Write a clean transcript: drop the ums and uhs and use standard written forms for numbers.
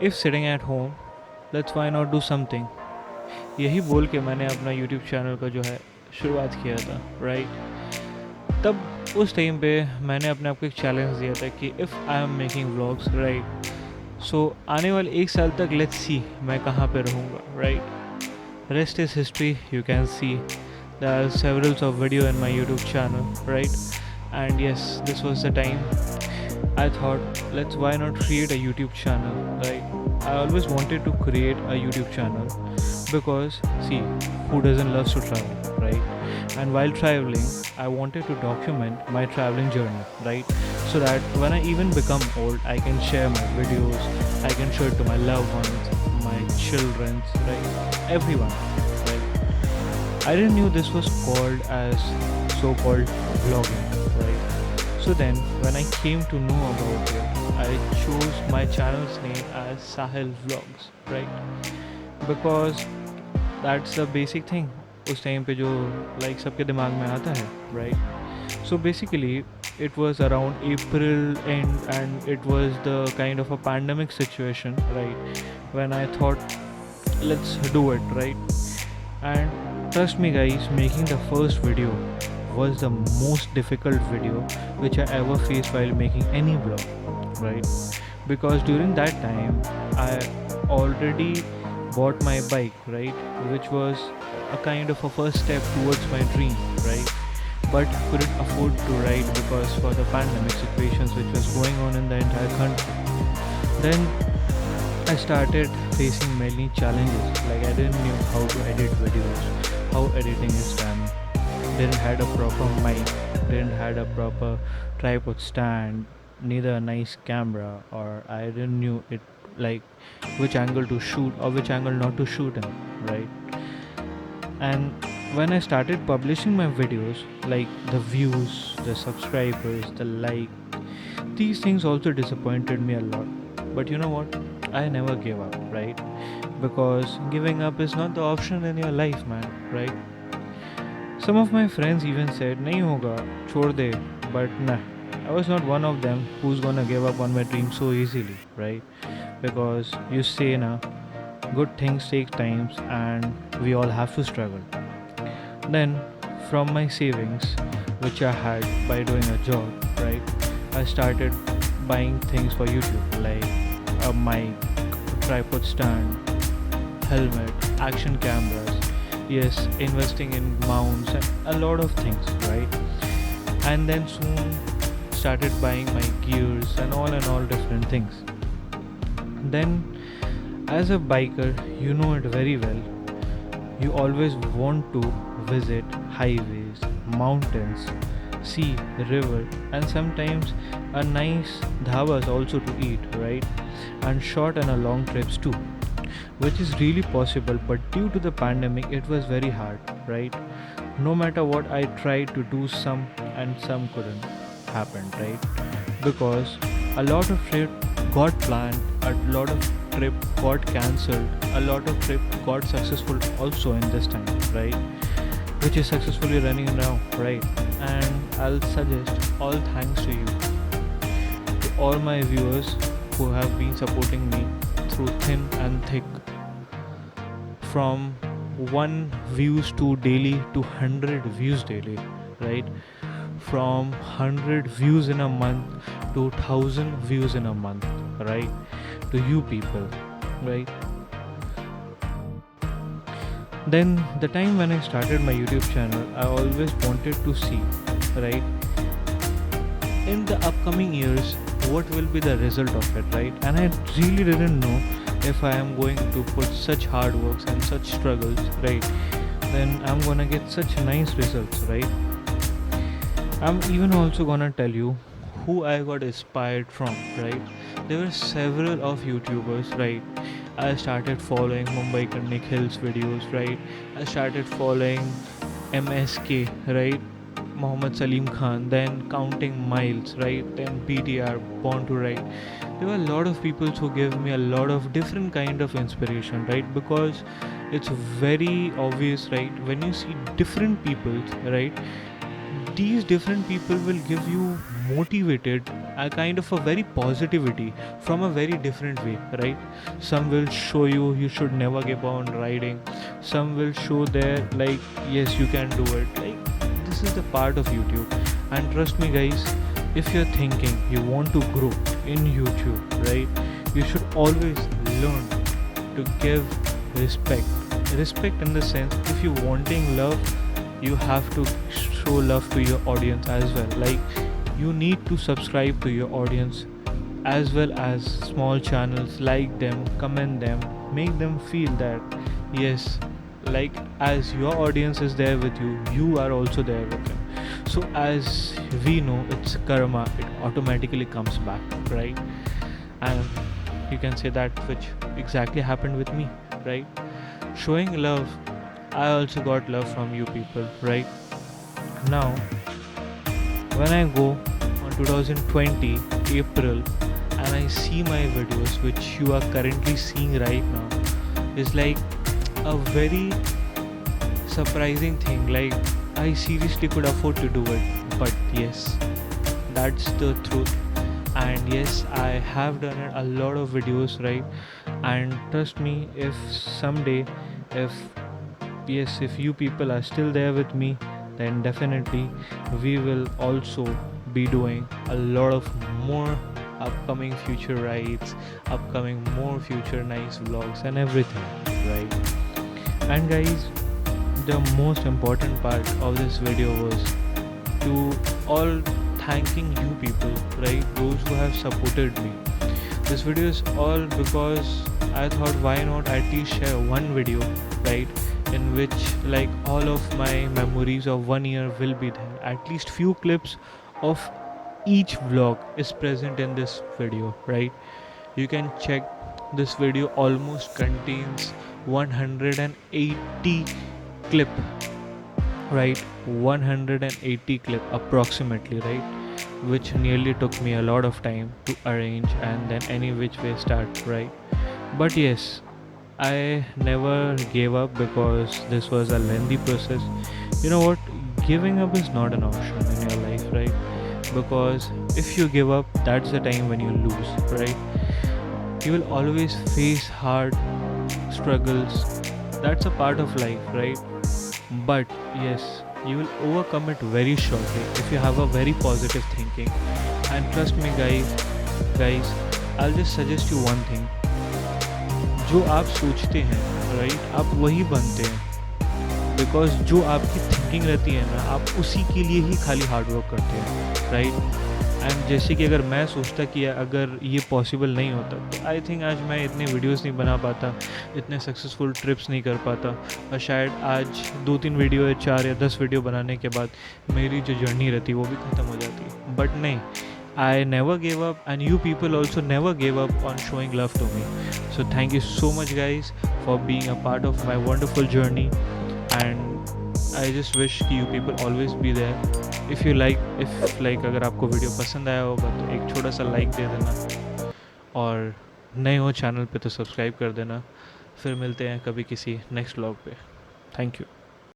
If sitting at home let's why not do something. यही बोल के मैंने अपना यूट्यूब चैनल का जो है शुरुआत किया था, राइट। तब उस टाइम पे मैंने अपने आप को एक चैलेंज दिया था कि if I am making vlogs, right, so आने वाले 1 साल तक लेट्स सी मैं कहाँ पे रहूँगा, right. Rest is history, you can see there are several of video in my YouTube channel, right? And yes, this was the time I thought, let's why not create a YouTube channel, right? I always wanted to create a YouTube channel because see, who doesn't love to travel, right? And while traveling, I wanted to document my traveling journey, right? So that when I even become old, I can share my videos, I can show it to my loved ones, my children, right? Everyone, right? I didn't knew this was called as so-called vlogging, right? So then, when I came to know about it, I chose my channel's name as Sahil Vlogs, right? Because that's the basic thing. उस time पे जो like सबके दिमाग में आता है, right? So basically, it was around April end, and it was the kind of a pandemic situation, right? When I thought, let's do it, right? And trust me guys, making the first video was the most difficult video which I ever faced while making any vlog, right? Because during that time I already bought my bike, right, which was a kind of a first step towards my dream, right? But couldn't afford to ride because for the pandemic situations which was going on in the entire country. Then I started facing many challenges, like I didn't know how to edit videos, how editing is done, didn't had a proper mic, didn't had a proper tripod stand, neither a nice camera, or I didn't knew it like which angle to shoot or which angle not to shoot in, right? And when I started publishing my videos, like the views, the subscribers, the like, these things also disappointed me a lot. But you know what? I never gave up, right? Because giving up is not the option in your life, man, right? Some of my friends even said, nahi hoga, chhod de. But nah, I was not one of them who's gonna give up on my dream so easily, right? Because you say na, good things take times and we all have to struggle. Then, from my savings, which I had by doing a job, right, I started buying things for YouTube like a mic, tripod stand, helmet, action cameras, yes, investing in mounts and a lot of things, right? And then soon started buying my gears and all different things. Then, as a biker, you know it very well. You always want to visit highways, mountains, sea, river, and sometimes a nice dhabas also to eat, right? And short and a long trips too, which is really possible, but due to the pandemic, it was very hard, right? No matter what, I tried to do some, and some couldn't happen, right? Because a lot of trip got planned, a lot of trip got cancelled, a lot of trip got successful also in this time, right? Which is successfully running now, right? And I'll suggest all thanks to you, to all my viewers who have been supporting me through thin and thick, from 1 views to daily to 100 views daily, right? From 100 views in a month to 1000 views in a month, right? To you people, right? Then the time when I started my YouTube channel, I always wanted to see, right, in the upcoming years what will be the result of it, right? And I really didn't know if I am going to put such hard works and such struggles, right, then I'm gonna get such nice results, right? I'm even also gonna tell you who I got inspired from, right? There were several of YouTubers, right? I started following Mumbai Nikhil's videos, right? I started following MSK, right? Mohammed Salim Khan, then Counting Miles, right? Then BTR, Born to Ride. There were a lot of people who gave me a lot of different kind of inspiration, right? Because it's very obvious, right? When you see different people, right? These different people will give you motivated a kind of a very positivity from a very different way, right? Some will show you should never give up on riding. Some will show there like yes you can do it. Like this is the part of YouTube. And trust me guys, if you're thinking you want to grow in YouTube, right, you should always learn to give respect in the sense, if you're wanting love, you have to show love to your audience as well. Like you need to subscribe to your audience as well as small channels, like them, comment them, make them feel that yes, like as your audience is there with you, you are also there with them. So as we know, it's karma, it automatically comes back, right? And you can say that which exactly happened with me, right? Showing love, I also got love from you people, right? Now when I go on 2020 April and I see my videos which you are currently seeing right now, is like a very surprising thing. Like I seriously could afford to do it, but yes, that's the truth. And yes, I have done a lot of videos, right? And trust me, if someday, if yes, if you people are still there with me, then definitely we will also be doing a lot of more upcoming future rides, upcoming more future nice vlogs and everything, right? And guys, the most important part of this video was to all thanking you people, right? Those who have supported me. This video is all because I thought why not at least share one video, right? In which like all of my memories of 1 year will be there. At least few clips of each vlog is present in this video, right? You can check this video almost contains 180 clip, right? 180 clip approximately, right? Which nearly took me a lot of time to arrange and then any which way start, right? But yes, I never gave up because this was a lengthy process. You know what? Giving up is not an option in your life, right? Because if you give up, that's the time when you lose, right? You will always face hard struggles. That's a part of life, right? But yes, you will overcome it very shortly if you have a very positive thinking. And trust me guys, I'll just suggest you one thing. जो आप सोचते हैं, right, आप वही बनते हैं. Because जो आपकी थिंकिंग रहती है ना, आप उसी के लिए ही खाली हार्डवर्क करते हैं, राइट. एंड जैसे कि अगर मैं सोचता कि अगर ये पॉसिबल नहीं होता तो आई थिंक आज मैं इतने वीडियोस नहीं बना पाता, इतने सक्सेसफुल ट्रिप्स नहीं कर पाता, और शायद आज 2-3 वीडियो या 4 या 10 वीडियो बनाने के बाद मेरी जो जर्नी रहती वो भी ख़त्म हो जाती. बट नहीं, I never gave up, and you people also never gave up on showing love to me. So thank you so much guys for being a part of my wonderful journey, and I just wish कि you people always be there. If अगर आपको video पसंद आया होगा तो एक छोटा सा लाइक दे देना, और नए हो चैनल पे तो सब्सक्राइब कर देना. फिर मिलते हैं कभी किसी नेक्स्ट व्लॉग पे. Thank you.